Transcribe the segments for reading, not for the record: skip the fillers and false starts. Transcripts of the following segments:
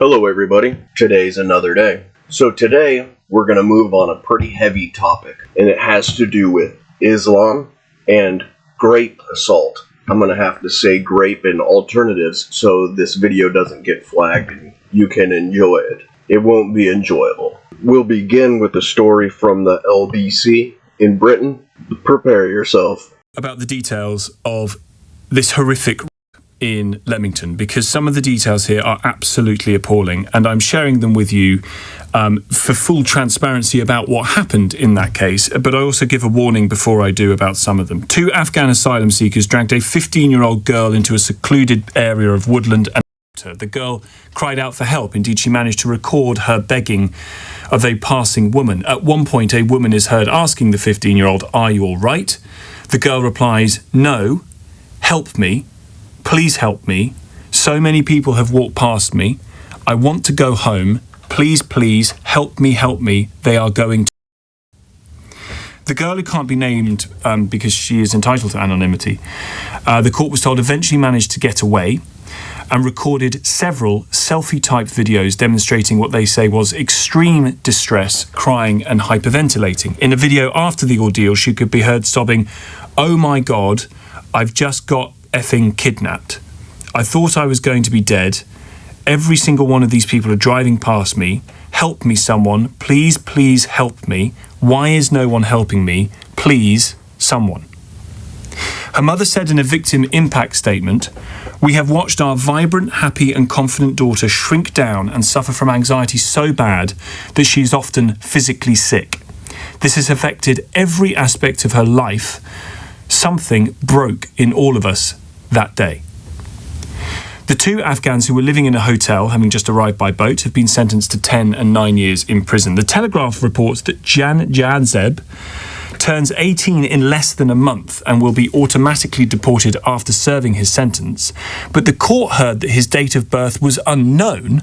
Hello everybody, today's another day. So today, we're going to move on a pretty heavy topic, and it has to do with Islam and grape assault. I'm going to have to say grape and alternatives so this video doesn't get flagged and you can enjoy it. It won't be enjoyable. We'll begin with a story from the LBC in Britain. Prepare yourself. About the details of this horrific in Leamington, because some of the details here are absolutely appalling, and I'm sharing them with you for full transparency about what happened in that case, but I also give a warning before I do about some of them. 2 Afghan asylum seekers dragged a 15-year-old girl into a secluded area of woodland and the girl cried out for help. Indeed, she managed to record her begging of a passing woman. At one point, a woman is heard asking the 15-year-old, "Are you all right?" The girl replies, "No, help me. Please help me. So many people have walked past me. I want to go home. Please, please, help me. They are going to..." The girl, who can't be named because she is entitled to anonymity, the court was told eventually managed to get away and recorded several selfie-type videos demonstrating what they say was extreme distress, crying and hyperventilating. In a video after the ordeal, she could be heard sobbing, "Oh my God, I've just got effing kidnapped. I thought I was going to be dead. Every single one of these people are driving past me. Help me, someone. Please, please help me. Why is no one helping me? Please, someone." Her mother said in a victim impact statement, "We have watched our vibrant, happy and confident daughter shrink down and suffer from anxiety so bad that she is often physically sick. This has affected every aspect of her life. Something broke in all of us that day." The 2 Afghans who were living in a hotel, having just arrived by boat, have been sentenced to 10 and 9 years in prison. The Telegraph reports that Jan Jadzeb turns 18 in less than a month and will be automatically deported after serving his sentence. But the court heard that his date of birth was unknown,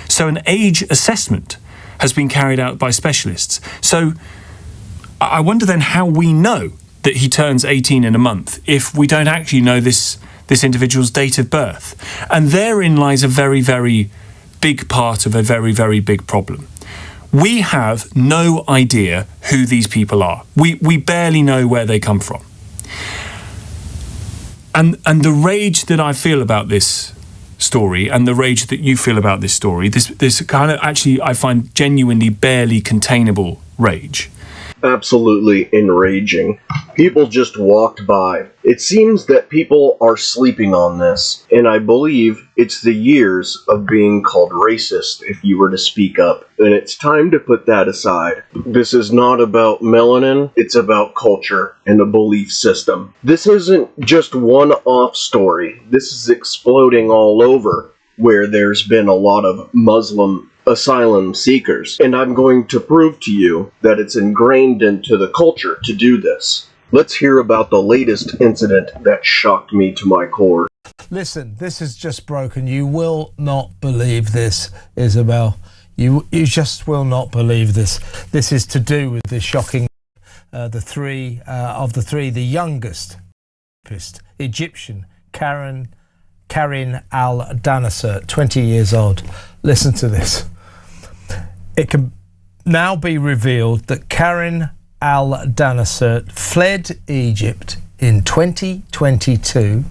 so an age assessment has been carried out by specialists. So I wonder then how we know that he turns 18 in a month if we don't actually know this individual's date of birth. And therein lies a very, very big part of a very, very big problem. We have no idea who these people are. We barely know where they come from. And the rage that I feel about this story and the rage that you feel about this story, this kind of actually I find genuinely barely containable rage. Absolutely enraging. People just walked by. It seems that people are sleeping on this, and I believe it's the years of being called racist if you were to speak up, and it's time to put that aside. This is not about melanin, it's about culture and a belief system. This isn't just one-off story. This is exploding all over where there's been a lot of Muslim asylum seekers, and I'm going to prove to you that it's ingrained into the culture to do this. Let's hear about the latest incident that shocked me to my core. Listen, this is just broken. You will not believe this, Isabel. You just will not believe this. This is to do with the shocking, the three, the youngest Egyptian, Karin al-Danasert, 20 years old. Listen to this. It can now be revealed that Karin al-Danasert fled Egypt in 2022,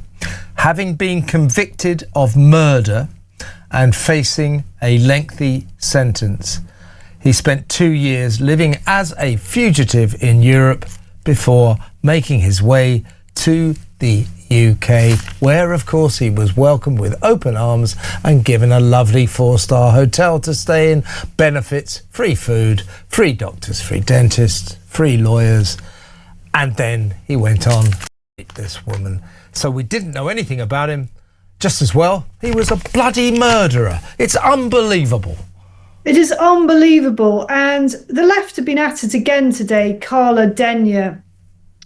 having been convicted of murder and facing a lengthy sentence. He spent 2 years living as a fugitive in Europe before making his way to the UK, where of course he was welcomed with open arms and given a lovely 4-star hotel to stay in, benefits, free food, free doctors, free dentists, free lawyers, and then he went on to rape this woman. So we didn't know anything about him. Just as well, he was a bloody murderer. It's unbelievable. It is unbelievable, and the left have been at it again today. Carla Denyer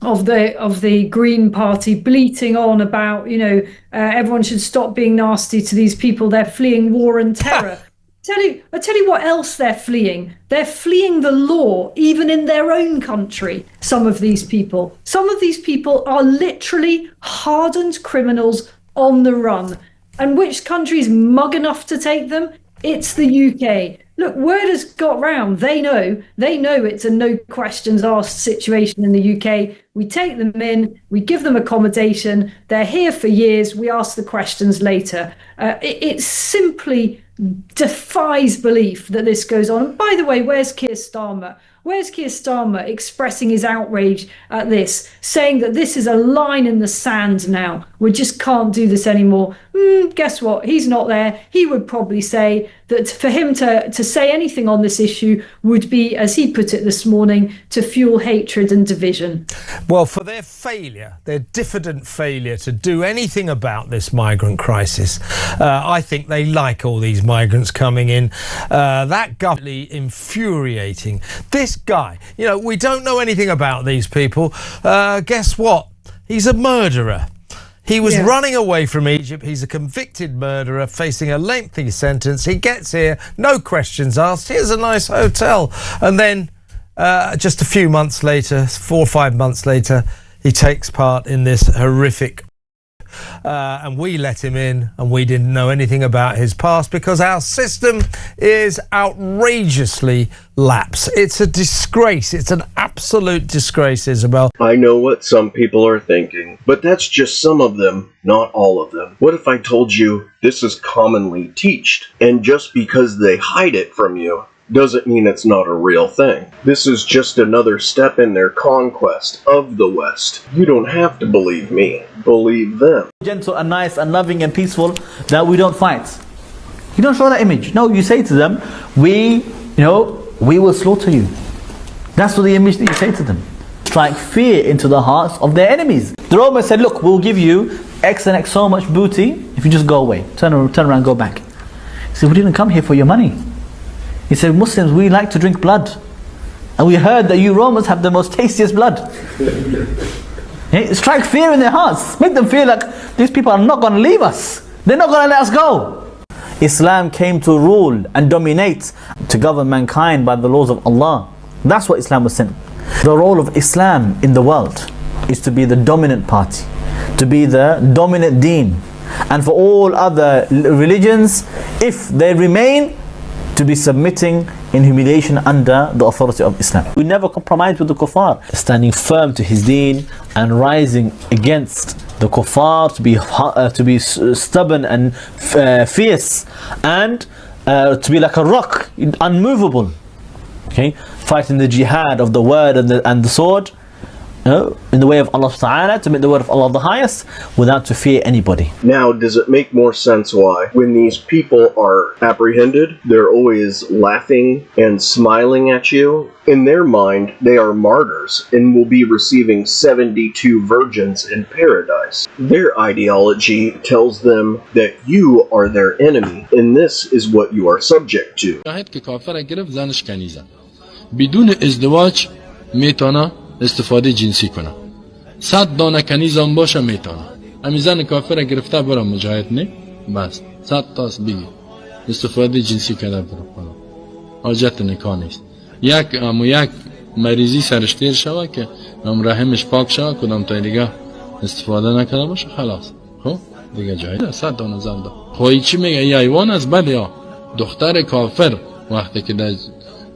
of the Green Party bleating on about, everyone should stop being nasty to these people. They're fleeing war and terror. I tell you what else they're fleeing. They're fleeing the law, even in their own country. Some of these people are literally hardened criminals on the run. And which country is mug enough to take them? It's the UK. Look, word has got round. They know it's a no questions asked situation in the UK. We take them in, we give them accommodation. They're here for years. We ask the questions later. It simply defies belief that this goes on. And by the way, where's Keir Starmer? Where's Keir Starmer expressing his outrage at this, saying that this is a line in the sand now? We just can't do this anymore. Guess what? He's not there. He would probably say that for him to say anything on this issue would be, as he put it this morning, to fuel hatred and division. Well, for their failure, their diffident failure to do anything about this migrant crisis, I think they like all these migrants coming in. That government infuriating. This guy, we don't know anything about these people. Guess what? He's a murderer. He was running away from Egypt. He's a convicted murderer facing a lengthy sentence. He gets here, no questions asked. Here's a nice hotel. And then just a few months later, 4 or 5 months later, he takes part in this horrific and we let him in, and we didn't know anything about his past because our system is outrageously lapse. It's a disgrace. It's an absolute disgrace, Isabel. I know what some people are thinking, but that's just some of them, not all of them. What if I told you this is commonly taught, and just because they hide it from you doesn't mean it's not a real thing. This is just another step in their conquest of the West. You don't have to believe me. Believe them. Gentle and nice and loving and peaceful, that we don't fight. You don't show that image. No, you say to them, we will slaughter you. That's what the image that you say to them. Strike fear into the hearts of their enemies. The Romans said, look, we'll give you X and X so much booty if you just go away. Turn around, go back. He said, we didn't come here for your money. He said, Muslims, we like to drink blood. And we heard that you Romans have the most tastiest blood. Strike fear in their hearts. Make them feel like these people are not going to leave us. They're not going to let us go. Islam came to rule and dominate, to govern mankind by the laws of Allah. That's what Islam was sent. The role of Islam in the world is to be the dominant party, to be the dominant deen. And for all other religions, if they remain, to be submitting in humiliation under the authority of Islam. We never compromise with the kuffar. Standing firm to his deen and rising against the kuffar, to be stubborn and fierce, and to be like a rock, unmovable. Okay, fighting the jihad of the word and the sword, in the way of Allah Ta'ala, to make the word of Allah the highest, without to fear anybody. Now, does it make more sense why, when these people are apprehended, they're always laughing and smiling at you? In their mind, they are martyrs and will be receiving 72 virgins in paradise. Their ideology tells them that you are their enemy, and this is what you are subject to. استفاده جنسی کنه 100 دانه کنیزم باشه میتونه همین زن کافر گرفته برام مجاهد نه بس 100 تاست بگی استفاده جنسی کرده برام حاجت نکاح نیست یک مریضی سرش تیر شوه که رحمش پاک شوه کدام تا دیگه استفاده نکنه باشه خلاص خب دیگه جاهد 100 دانه زن ده خواهی چی میگه ای حیوان از بله یا دختر کافر وقتی که در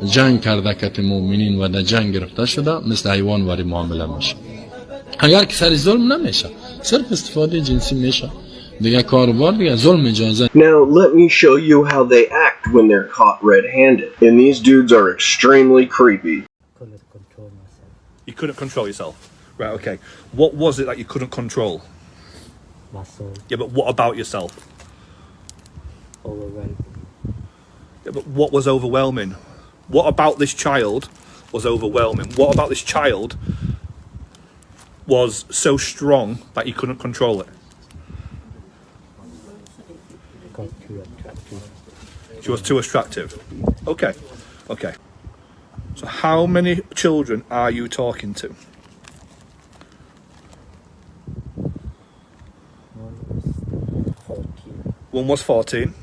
جنگ کرده کت مومنین و در جنگ گرفته شده مثل حیوان واری معامله میشه اگر که سر ظلم نمیشه صرف استفاده جنسی میشه دیگه کاروبار دیگه ظلم اجازه. Now let me show you how they act when they're caught red-handed, and these dudes are extremely creepy. You couldn't control yourself. Right, okay. What was it that you couldn't control? My soul. Yeah, but what about yourself? Overwhelming. Yeah, but what was overwhelming? What about this child was overwhelming? What about this child was so strong that you couldn't control it? Got too attractive. She was too attractive. Okay, okay. So how many children are you talking to? One was 14. One was 14.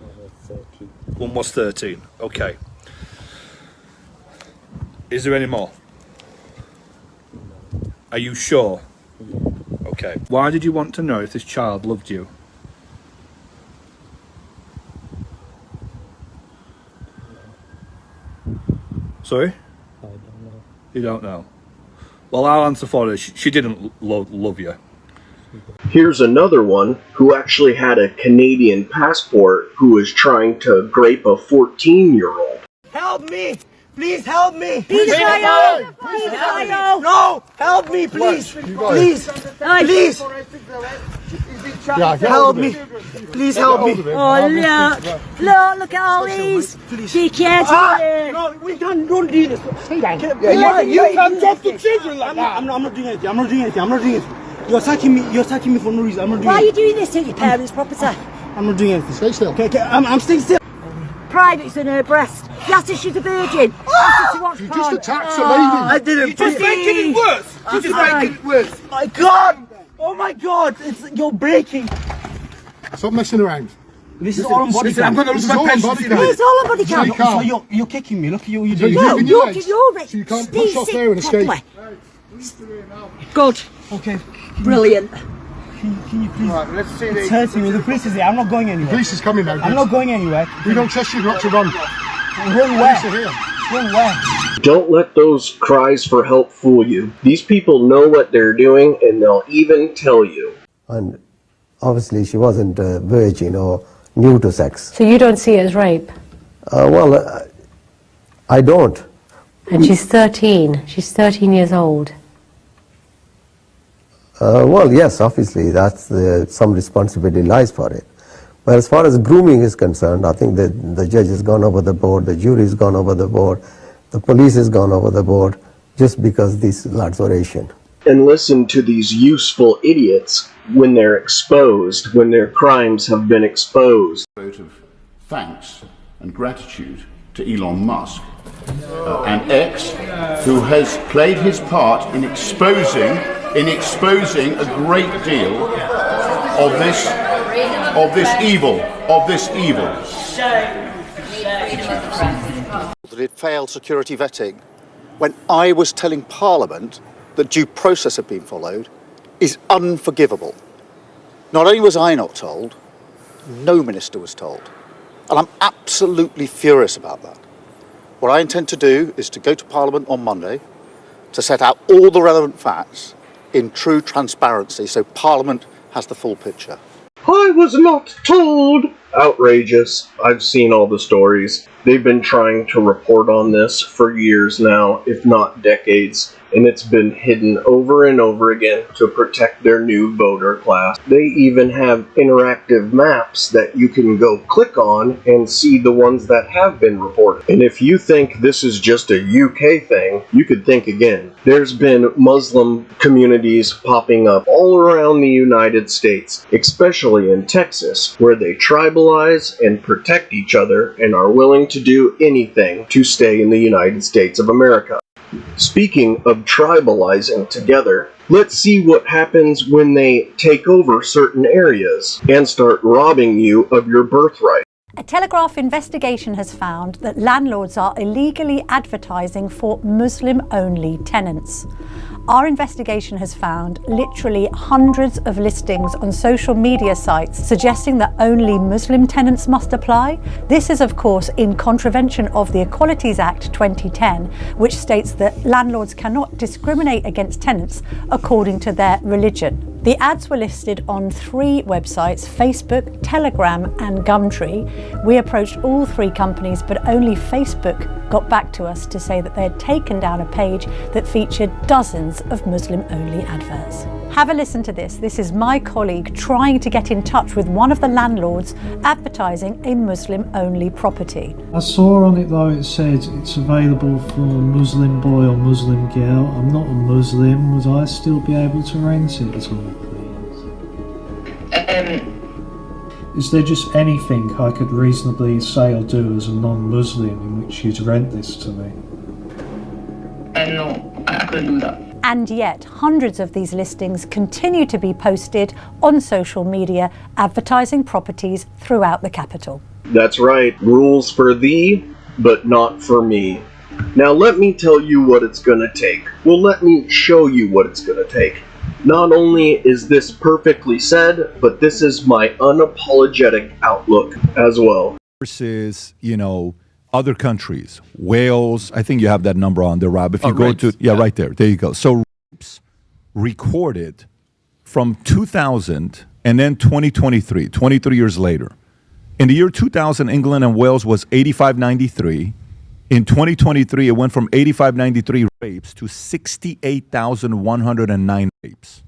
One was 13. One was 13. Okay. Is there any more? No. Are you sure? Yeah. Okay. Why did you want to know if this child loved you? Sorry? I don't know. You don't know. Well, I'll answer for her. She didn't love you. Here's another one who actually had a Canadian passport who was trying to grape a 14-year-old. Help me! Please help me! Please, no! Help me, please! Please! Please! Help me! Please help me! Oh, look at all these dickheads here. No, we don't do this. You can't talk to children like that. I'm not doing anything. I'm not doing anything. You're attacking me for no reason. I'm not doing Why are you anything. doing this to your parents' property? I'm not doing anything. Stay still. Okay, I'm staying still. Privates in her breast. You have to shoot a virgin. You just attacked a lady. I didn't. You just making it worse. You just making it worse. My God! Oh my God! You're breaking. Stop messing around. This is all on body cam. I'm going to lose my pension. It's all on body cam. So you're kicking me. Look at you. You're doing. No, you're so you can't push off there and escape. Good. Okay. Brilliant. Can you please? Right, let's see It's hurting me. The police is here. I'm not going anywhere. The police is coming now. I'm not going anywhere. We don't trust you not to run. Run where? Police are here. Run where? Don't let those cries for help fool you. These people know what they're doing and they'll even tell you. And obviously she wasn't a virgin or new to sex. So you don't see it as rape? I don't. And she's 13. She's 13 years old. Yes, obviously that's some responsibility lies for it. But as far as grooming is concerned, I think that the judge has gone over the board, the jury has gone over the board, the police has gone over the board, just because these lads were Asian. And listen to these useful idiots when they're exposed, when their crimes have been exposed. Vote of thanks and gratitude to Elon Musk and X, who has played his part in exposing a great deal of this evil. That it failed security vetting when I was telling Parliament that due process had been followed is unforgivable. Not only was I not told, no minister was told. And I'm absolutely furious about that. What I intend to do is to go to Parliament on Monday to set out all the relevant facts in true transparency so Parliament has the full picture. I was not told! Outrageous. I've seen all the stories. They've been trying to report on this for years now, if not decades, and it's been hidden over and over again to protect their new voter class. They even have interactive maps that you can go click on and see the ones that have been reported. And if you think this is just a UK thing, you could think again. There's been Muslim communities popping up all around the United States, especially in Texas, where they tribalize and protect each other and are willing to do anything to stay in the United States of America. Speaking of tribalizing together, let's see what happens when they take over certain areas and start robbing you of your birthright. A Telegraph investigation has found that landlords are illegally advertising for Muslim-only tenants. Our investigation has found literally hundreds of listings on social media sites suggesting that only Muslim tenants must apply. This is, of course, in contravention of the Equalities Act 2010, which states that landlords cannot discriminate against tenants according to their religion. The ads were listed on 3 websites, Facebook, Telegram and Gumtree. We approached all 3 companies, but only Facebook got back to us to say that they had taken down a page that featured dozens of Muslim-only adverts. Have a listen to this. This is my colleague trying to get in touch with one of the landlords advertising a Muslim-only property. I saw on it though it said it's available for a Muslim boy or Muslim girl. I'm not a Muslim. Would I still be able to rent it at all, please? Is there just anything I could reasonably say or do as a non-Muslim in which you'd rent this to me? No, I couldn't do that. And yet, hundreds of these listings continue to be posted on social media, advertising properties throughout the capital. That's right, rules for thee, but not for me. Now let me tell you what it's gonna take. Well, let me show you what it's gonna take. Not only is this perfectly said, but this is my unapologetic outlook as well. Versus, you know, other countries, Wales, I think you have that number on there, Rob. If you go rapes. to, right there you go. So rapes recorded from 2000 and then 2023, 23 years later. In the year 2000, England and Wales was 8593. In 2023, it went from 8593 rapes to 68,109 rapes.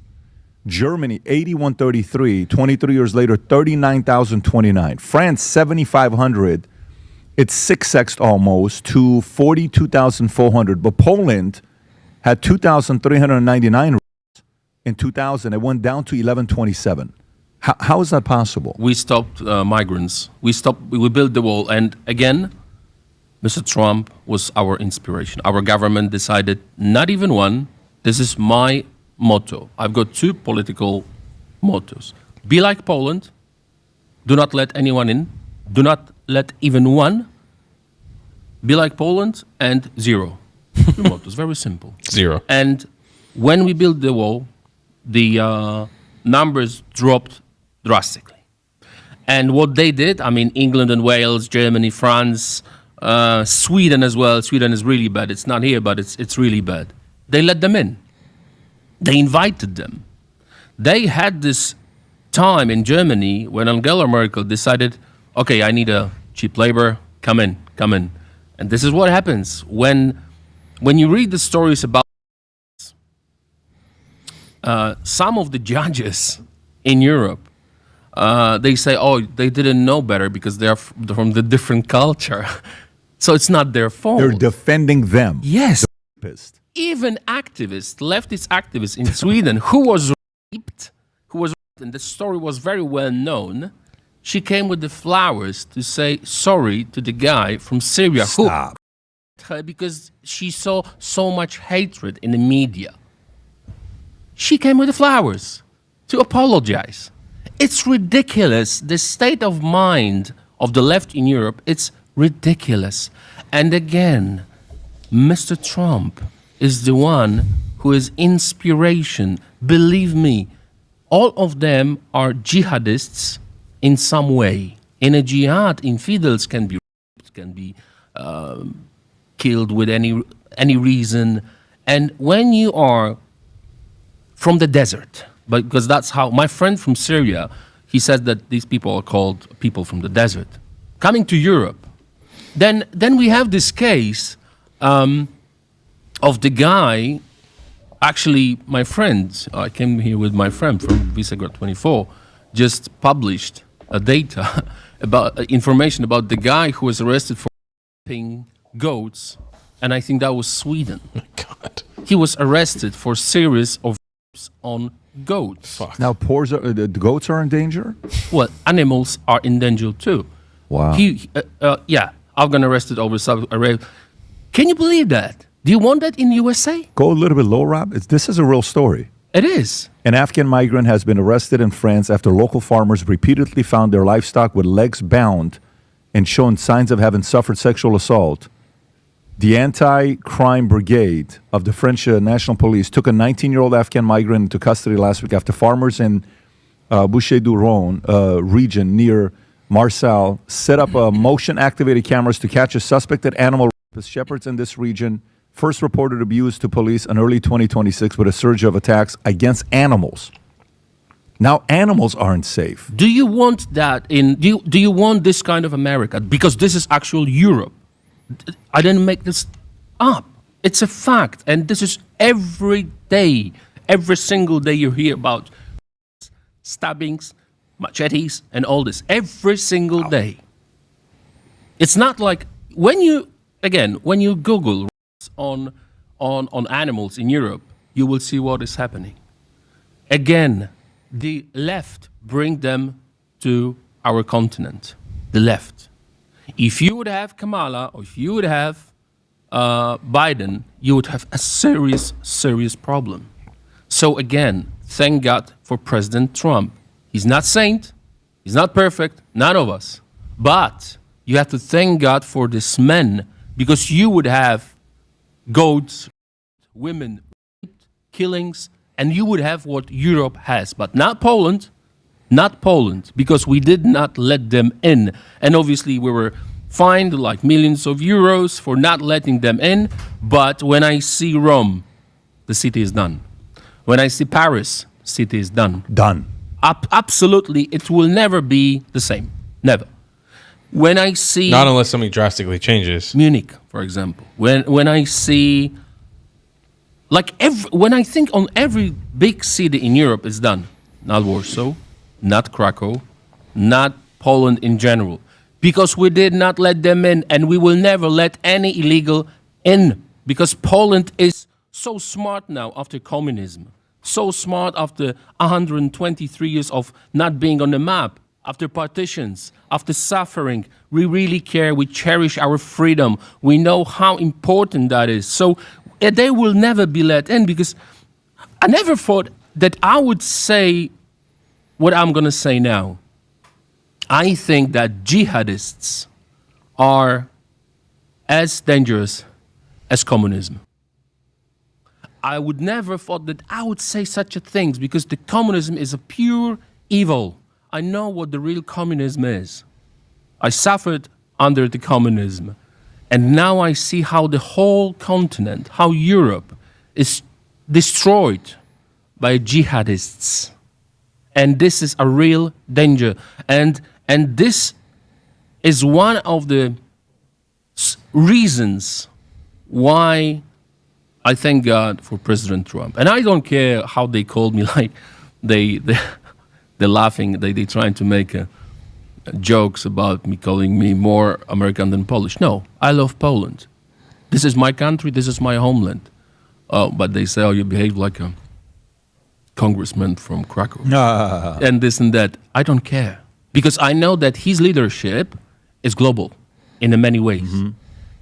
Germany, 8133, 23 years later, 39,029. France, 7,500. It's 6x almost to 42,400. But Poland had 2,399 rapes in 2000. It went down to 1127. How is that possible? We stopped migrants. We built the wall. And again, Mr. Trump was our inspiration. Our government decided not even one. This is my motto. I've got two political mottos. Be like Poland. Do not let anyone in. Do not let even one. Be like Poland, and zero. Two mottos, very simple. Zero. And when we built the wall, the numbers dropped drastically. And what they did, I mean, England and Wales, Germany, France, Sweden as well. Sweden is really bad. It's not here, but it's really bad. They let them in. They invited them. They had this time in Germany when Angela Merkel decided, okay, I need a cheap labor, come in. And this is what happens when you read the stories about some of the judges in Europe, they say, oh, they didn't know better because they're from the different culture. So it's not their fault. They're defending them. Yes. The rapist. Even activists, leftist activists in Sweden who was raped, and the story was very well known, she came with the flowers to say sorry to the guy from Syria who raped her because she saw so much hatred in the media. She came with the flowers to apologize. It's ridiculous. The state of mind of the left in Europe, it's ridiculous. And again, Mr. Trump is the one who is inspiration. Believe me, all of them are jihadists in some way. In a jihad, infidels can be raped, can be killed with any reason. And when you are from the desert, because that's how my friend from Syria, he says that these people are called people from the desert, coming to Europe, then we have this case of the guy. Actually, my friend, I came here with my friend from Visegrad 24, just published data about information about the guy who was arrested for raping goats, and I think that was Sweden. Oh, God. He was arrested for a series of rapes on goats. Fuck. Now, the goats are in danger? Well, animals are in danger too. Wow. Yeah, Afghan arrested over rape. Can you believe that? Do you want that in USA? Go a little bit low, Rob. This is a real story. It is. An Afghan migrant has been arrested in France after local farmers repeatedly found their livestock with legs bound and shown signs of having suffered sexual assault. The anti-crime brigade of the French National Police took a 19-year-old Afghan migrant into custody last week after farmers in Bouches-du-Rhône region near Marseille set up motion-activated cameras to catch a suspected animal rapist. Shepherds in this region first reported abuse to police in early 2026 with a surge of attacks against animals. Now animals aren't safe. Do you want that do you want this kind of America? Because this is actual Europe. I didn't make this up. It's a fact. And this is every day, every single day you hear about stabbings, machetes, and all this. Every single day. It's not like when you Google on animals in Europe, you will see what is happening. Again, the left bring them to our continent. The left. If you would have Kamala or if you would have Biden, you would have a serious, serious problem. So again, thank God for President Trump. He's not saint. He's not perfect. None of us. But you have to thank God for this man, because you would have goats, women, killings, and you would have what Europe has, but not Poland, because we did not let them in. And obviously we were fined like millions of euros for not letting them in. But when I see Rome, the city is done. When I see Paris, city is done. Done. Absolutely, it will never be the same. Never. When I see not unless something drastically changes. Munich, for example, when I see when I think on every big city in Europe is done, not Warsaw, not Krakow, not Poland in general, because we did not let them in, and we will never let any illegal in, because Poland is so smart now after communism, so smart after 123 years of not being on the map, after partitions, after suffering. We really care, we cherish our freedom, we know how important that is. So they will never be let in, because I never thought that I would say what I'm going to say now. I think that jihadists are as dangerous as communism. I would never thought that I would say such a thing, because the communism is a pure evil. I know what the real communism is. I suffered under the communism. And now I see how the whole continent, how Europe is destroyed by jihadists. And this is a real danger. And this is one of the reasons why I thank God for President Trump. And I don't care how they called me, like they're laughing, they're trying to make jokes about me calling me more American than Polish. No, I love Poland. This is my country, this is my homeland. But they say, oh, you behave like a congressman from Krakow. And this and that. I don't care. Because I know that his leadership is global in many ways.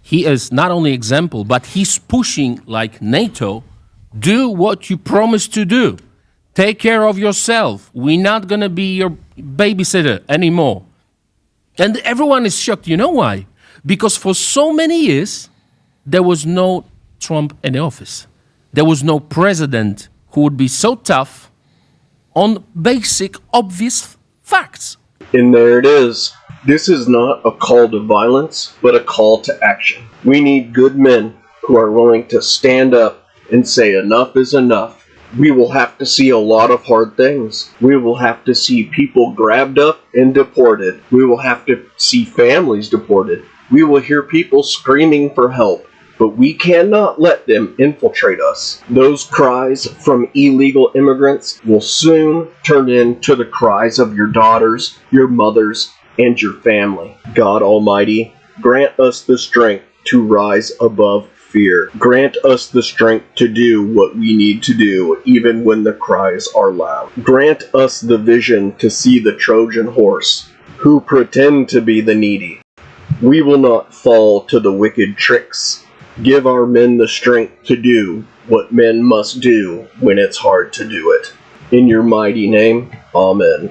He is not only example, but he's pushing like NATO, do what you promised to do. Take care of yourself. We're not going to be your babysitter anymore. And everyone is shocked. You know why? Because for so many years, there was no Trump in the office. There was no president who would be so tough on basic, obvious facts. And there it is. This is not a call to violence, but a call to action. We need good men who are willing to stand up and say enough is enough. We will have to see a lot of hard things. We will have to see people grabbed up and deported. We will have to see families deported. We will hear people screaming for help. But we cannot let them infiltrate us. Those cries from illegal immigrants will soon turn into the cries of your daughters, your mothers, and your family. God Almighty, grant us the strength to rise above fear. Grant us the strength to do what we need to do, even when the cries are loud. Grant us the vision to see the Trojan horse, who pretend to be the needy. We will not fall to the wicked tricks. Give our men the strength to do what men must do when it's hard to do it. In your mighty name, Amen.